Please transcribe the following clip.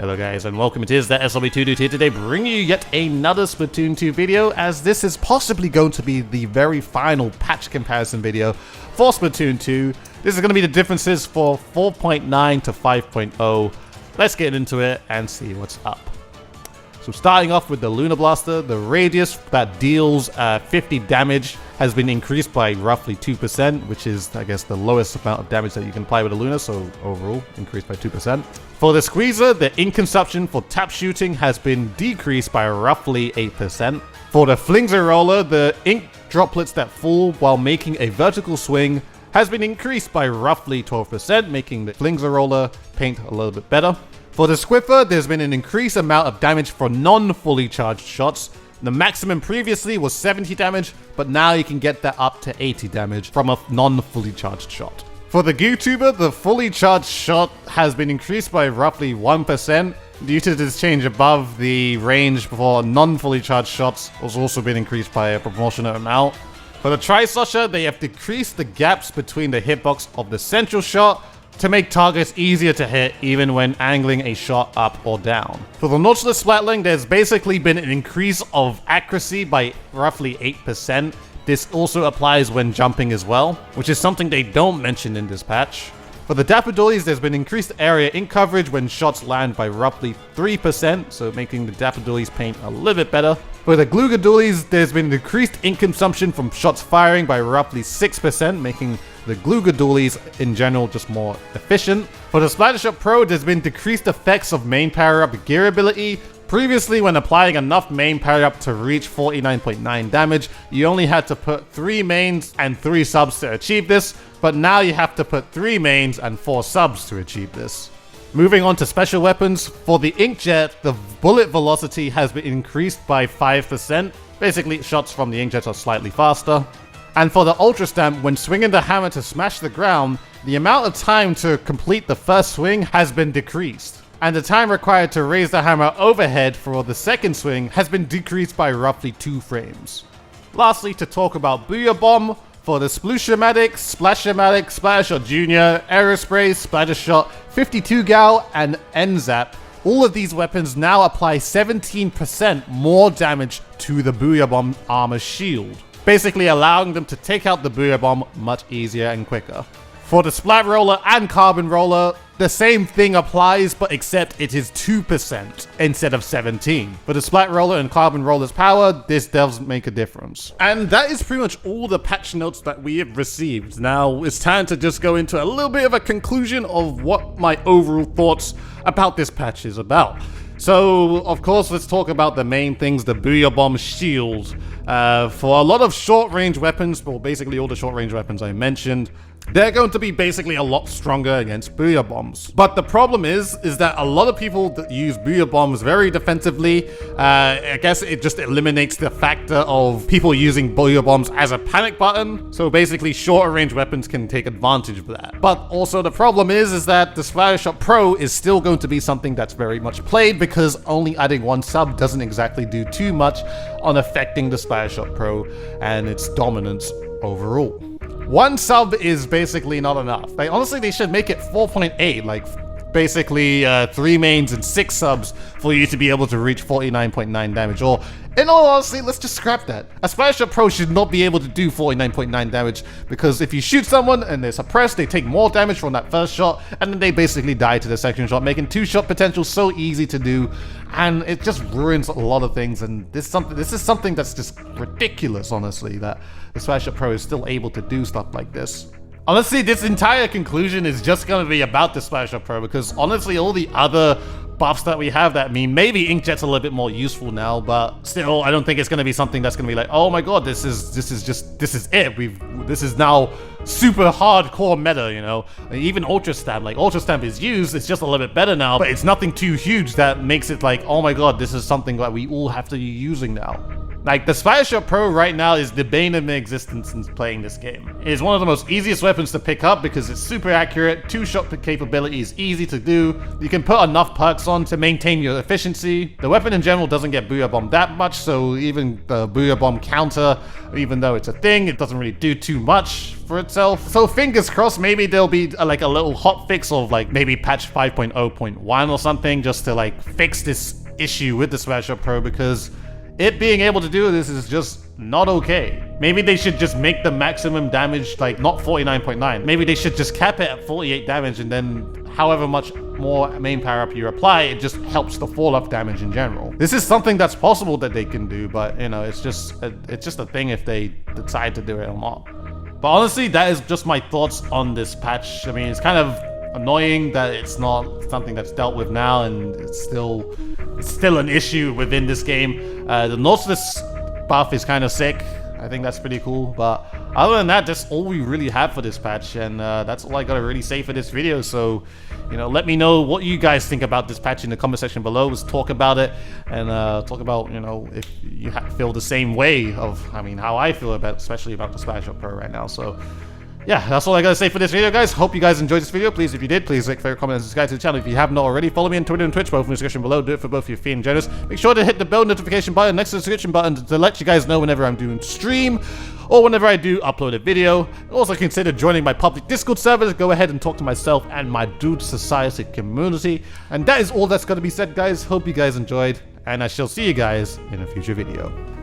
Hello guys and welcome, it is ThatSrb2DUDE here today, bringing you yet another Splatoon 2 video, as this is possibly going to be the very final patch comparison video for Splatoon 2. This is going to be the differences for 4.9 to 5.0. Let's get into it and see what's up. So starting off with the Lunar Blaster, the radius that deals 50 damage has been increased by roughly 2%, which is, I guess, the lowest amount of damage that you can apply with a Lunar, so overall, increased by 2%. For the Squeezer, the ink consumption for tap shooting has been decreased by roughly 8%. For the Flingser Roller, the ink droplets that fall while making a vertical swing has been increased by roughly 12%, making the Flingser Roller paint a little bit better. For the Squiffer, there's been an increased amount of damage for non-fully charged shots. The maximum previously was 70 damage, but now you can get that up to 80 damage from a non-fully charged shot. For the Goo Tuber, the fully charged shot has been increased by roughly 1%. Due to this change above, the range for non-fully charged shots has also been increased by a proportionate amount. For the Tri-Slosher, they have decreased the gaps between the hitbox of the central shot to make targets easier to hit even when angling a shot up or down. For the Nautilus Splatling, there's basically been an increase of accuracy by roughly 8%. This also applies when jumping as well, which is something they don't mention in this patch. For the Dapper Doilies, there's been increased area ink coverage when shots land by roughly 3%, so making the Dapper Doilies paint a little bit better. For the Glooga Doilies, there's been decreased ink consumption from shots firing by roughly 6%, making the Glooga Doilies in general just more efficient. For the Splattershot Pro, there's been decreased effects of main power-up gear ability. Previously, when applying enough main power-up to reach 49.9 damage, you only had to put 3 mains and 3 subs to achieve this, but now you have to put 3 mains and 4 subs to achieve this. Moving on to special weapons, for the Inkjet, the bullet velocity has been increased by 5%. Basically, shots from the Inkjet are slightly faster. And for the Ultra Stamp, when swinging the hammer to smash the ground, the amount of time to complete the first swing has been decreased. And the time required to raise the hammer overhead for the second swing has been decreased by roughly 2 frames. Lastly, to talk about Booyah Bomb, for the Sploosh-O-Matic, Splash-O-Matic, Splattershot Jr., Aerospray, Splattershot, 52 Gal, and N-Zap, all of these weapons now apply 17% more damage to the Booyah Bomb armor shield, basically allowing them to take out the Booyah Bomb much easier and quicker. For the Splat Roller and Carbon Roller, the same thing applies, but except it is 2% instead of 17. For the Splat Roller and Carbon Roller's power, this does make a difference. And that is pretty much all the patch notes that we have received. Now, it's time to just go into a little bit of a conclusion of what my overall thoughts about this patch is about. So, of course, let's talk about the main things, the Booyah Bomb shield. For a lot of short-range weapons, well, basically all the short-range weapons I mentioned, they're going to be basically a lot stronger against Booyah Bombs. But the problem is that a lot of people that use Booyah Bombs very defensively, I guess it just eliminates the factor of people using Booyah Bombs as a panic button. So basically shorter range weapons can take advantage of that. But also the problem is that the Splattershot Pro is still going to be something that's very much played, because only adding 1 sub doesn't exactly do too much on affecting the Splattershot Pro and its dominance overall. 1 sub is basically not enough. Honestly, they should make it 4.8, like basically 3 mains and 6 subs for you to be able to reach 49.9 damage. Or, in all honesty, let's just scrap that. A Splattershot Pro should not be able to do 49.9 damage, because if you shoot someone and they're suppressed, they take more damage from that first shot, and then they basically die to the second shot, making 2-shot potential so easy to do, and it just ruins a lot of things. And this is something that's just ridiculous, honestly, that the Splattershot Pro is still able to do stuff like this. Honestly, this entire conclusion is just going to be about the Splattershot Pro, because honestly, all the other buffs that we have, that mean maybe Inkjet's a little bit more useful now, but still, I don't think it's going to be something that's going to be like, oh my god, this is it. This is now super hardcore meta, you know. Even Ultra Stamp, like Ultra Stamp is used, it's just a little bit better now, but it's nothing too huge that makes it like, oh my god, this is something that we all have to be using now. Like, the Spider Shot Pro right now is the bane of my existence since playing this game. It is one of the most easiest weapons to pick up because it's super accurate, 2-shot capability is easy to do, you can put enough perks on to maintain your efficiency. The weapon in general doesn't get Booyah Bomb that much, so even the Booyah Bomb counter, even though it's a thing, it doesn't really do too much for itself. So fingers crossed, maybe there'll be like a little hot fix of like maybe patch 5.0.1 or something just to like fix this issue with the Spider Shot Pro, because it being able to do this is just not okay. Maybe they should just make the maximum damage like not 49.9. Maybe they should just cap it at 48 damage, and then however much more main power up you apply, it just helps the fall off damage in general. This is something that's possible that they can do, but you know, it's just a thing if they decide to do it or not. But honestly, that is just my thoughts on this patch. I mean, it's kind of annoying that it's not something that's dealt with now, and it's still an issue within this game. The Nautilus buff is kind of sick. I think that's pretty cool, but other than that, that's all we really have for this patch, and that's all I gotta really say for this video. So, you know, let me know what you guys think about this patch in the comment section below. Let's talk about it, and talk about, you know, if you feel the same way of, I mean, how I feel about, especially about the Spider Shot Pro right now. So yeah, that's all I gotta say for this video, guys. Hope you guys enjoyed this video. Please, if you did, please like, favorite, comment, and subscribe to the channel. If you have not already, follow me on Twitter and Twitch, both in the description below. Do it for both of you feeling generous. Make sure to hit the bell notification button next to the description button to let you guys know whenever I'm doing stream or whenever I do upload a video. Also, consider joining my public Discord server. Go ahead and talk to myself and my Dude Society community. And that is all that's gonna be said, guys. Hope you guys enjoyed, and I shall see you guys in a future video.